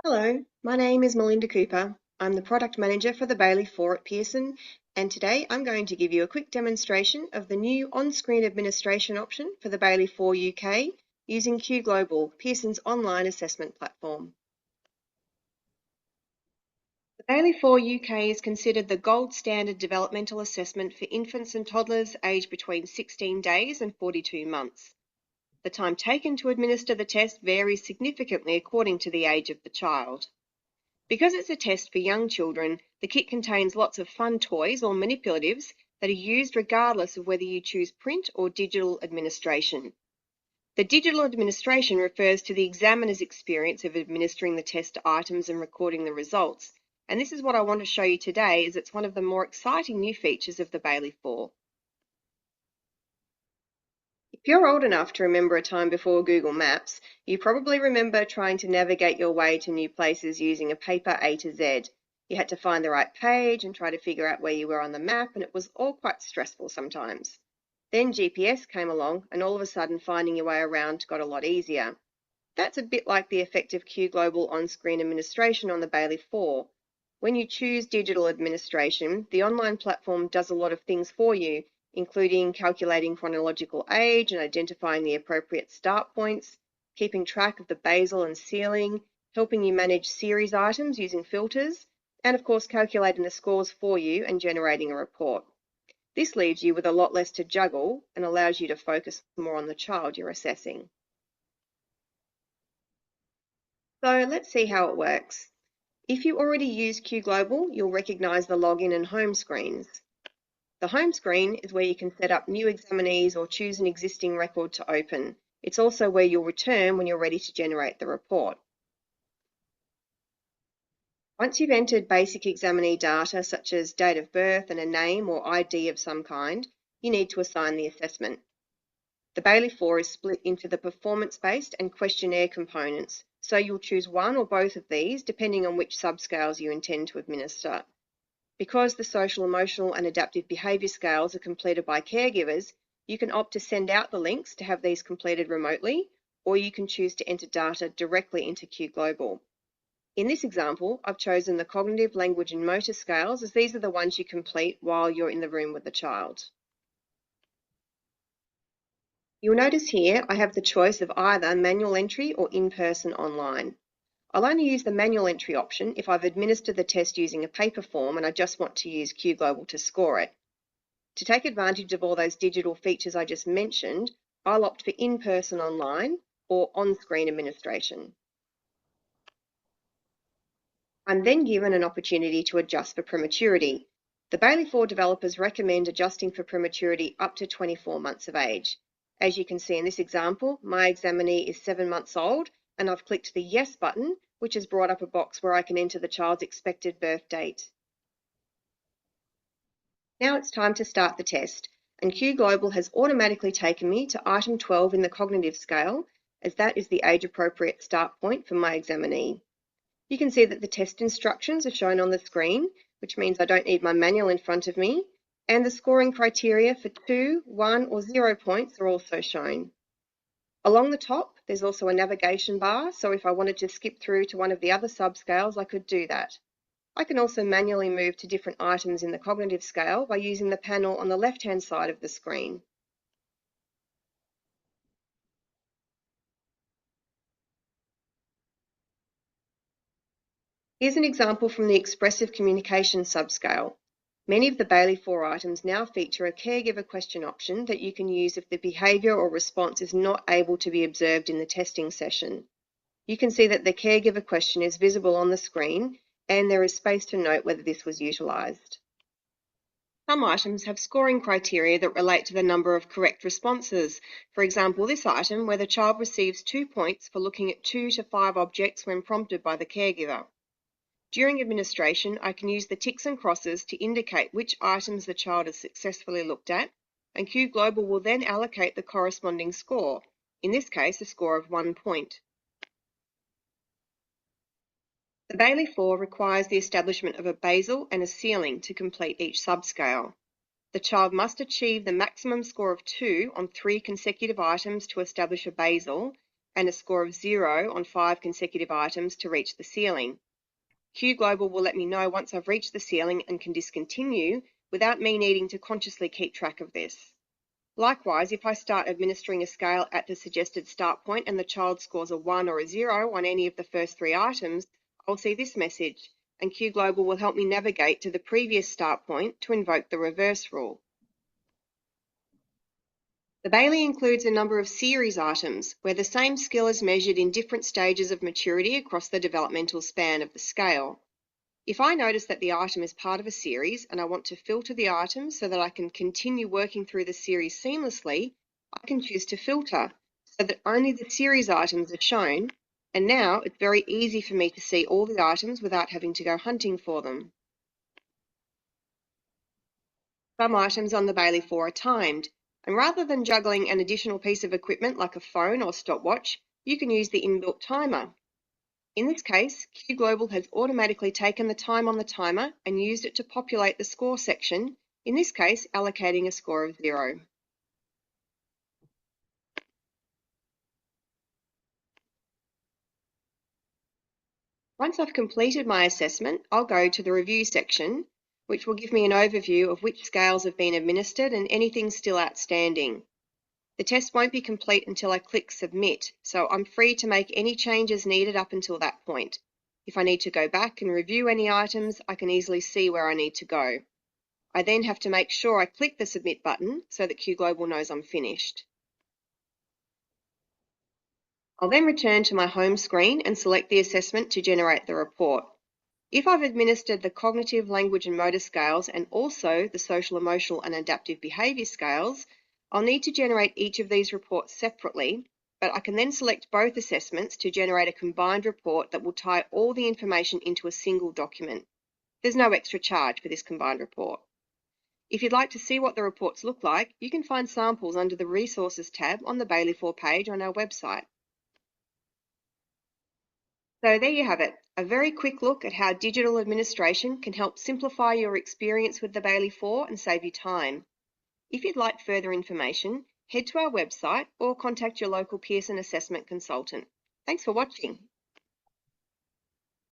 Hello, my name is Melinda Cooper. I'm the Product Manager for the Bayley-4 at Pearson, and today I'm going to give you a quick demonstration of the new on-screen administration option for the Bayley-4 UK using Q Global, Pearson's online assessment platform. The Bayley-4 UK is considered the gold standard developmental assessment for infants and toddlers aged between 16 days and 42 months. The time taken to administer the test varies significantly according to the age of the child. Because it's a test for young children, the kit contains lots of fun toys or manipulatives that are used regardless of whether you choose print or digital administration. The digital administration refers to the examiner's experience of administering the test to items and recording the results. And this is what I want to show you today, as it's one of the more exciting new features of the Bayley-4. If you're old enough to remember a time before Google Maps, you probably remember trying to navigate your way to new places using a paper A to Z. You had to find the right page and try to figure out where you were on the map, and it was all quite stressful sometimes. Then GPS came along, and all of a sudden finding your way around got a lot easier. That's a bit like the effective Q Global on-screen administration on the Bayley-4. When you choose digital administration, the online platform does a lot of things for you, including calculating chronological age and identifying the appropriate start points, keeping track of the basal and ceiling, helping you manage series items using filters, and of course calculating the scores for you and generating a report. This leaves you with a lot less to juggle and allows you to focus more on the child you're assessing. So let's see how it works. If you already use Q Global, you'll recognise the login and home screens. The home screen is where you can set up new examinees or choose an existing record to open. It's also where you'll return when you're ready to generate the report. Once you've entered basic examinee data such as date of birth and a name or ID of some kind, you need to assign the assessment. The Bayley-4 is split into the performance-based and questionnaire components, so you'll choose one or both of these depending on which subscales you intend to administer. Because the social, emotional and adaptive behaviour scales are completed by caregivers, you can opt to send out the links to have these completed remotely, or you can choose to enter data directly into Q Global. In this example, I've chosen the cognitive, language and motor scales, as these are the ones you complete while you're in the room with the child. You'll notice here I have the choice of either manual entry or in-person online. I'll only use the manual entry option if I've administered the test using a paper form and I just want to use Q Global to score it. To take advantage of all those digital features I just mentioned, I'll opt for in-person online or on-screen administration. I'm then given an opportunity to adjust for prematurity. The Bayley-4 developers recommend adjusting for prematurity up to 24 months of age. As you can see in this example, my examinee is 7 months old, and I've clicked the Yes button, which has brought up a box where I can enter the child's expected birth date. Now it's time to start the test, and Q Global has automatically taken me to item 12 in the cognitive scale, as that is the age-appropriate start point for my examinee. You can see that the test instructions are shown on the screen, which means I don't need my manual in front of me, and the scoring criteria for 2, 1 or 0 points are also shown. Along the top, there's also a navigation bar, so if I wanted to skip through to one of the other subscales, I could do that. I can also manually move to different items in the cognitive scale by using the panel on the left-hand side of the screen. Here's an example from the expressive communication subscale. Many of the Bayley-4 items now feature a caregiver question option that you can use if the behaviour or response is not able to be observed in the testing session. You can see that the caregiver question is visible on the screen, and there is space to note whether this was utilised. Some items have scoring criteria that relate to the number of correct responses. For example, this item, where the child receives 2 points for looking at 2 to 5 objects when prompted by the caregiver. During administration, I can use the ticks and crosses to indicate which items the child has successfully looked at, and Q Global will then allocate the corresponding score, in this case a score of 1 point. The Bayley-4 requires the establishment of a basal and a ceiling to complete each subscale. The child must achieve the maximum score of 2 on 3 consecutive items to establish a basal, and a score of 0 on 5 consecutive items to reach the ceiling. Q Global will let me know once I've reached the ceiling and can discontinue without me needing to consciously keep track of this. Likewise, if I start administering a scale at the suggested start point and the child scores a 1 or a 0 on any of the first 3 items, I'll see this message, and Q Global will help me navigate to the previous start point to invoke the reverse rule. The Bayley includes a number of series items where the same skill is measured in different stages of maturity across the developmental span of the scale. If I notice that the item is part of a series and I want to filter the item so that I can continue working through the series seamlessly, I can choose to filter so that only the series items are shown, and now it's very easy for me to see all the items without having to go hunting for them. Some items on the Bayley-4 are timed, and rather than juggling an additional piece of equipment like a phone or stopwatch, you can use the inbuilt timer. In this case, Q Global has automatically taken the time on the timer and used it to populate the score section, in this case allocating a score of 0. Once I've completed my assessment, I'll go to the review section, which will give me an overview of which scales have been administered and anything still outstanding. The test won't be complete until I click Submit, so I'm free to make any changes needed up until that point. If I need to go back and review any items, I can easily see where I need to go. I then have to make sure I click the Submit button so that Q Global knows I'm finished. I'll then return to my home screen and select the assessment to generate the report. If I've administered the cognitive, language and motor scales and also the social, emotional and adaptive behaviour scales, I'll need to generate each of these reports separately, but I can then select both assessments to generate a combined report that will tie all the information into a single document. There's no extra charge for this combined report. If you'd like to see what the reports look like, you can find samples under the Resources tab on the Bayley-4 page on our website. So there you have it, a very quick look at how digital administration can help simplify your experience with the Bayley-4 and save you time. If you'd like further information, head to our website or contact your local Pearson assessment consultant. Thanks for watching.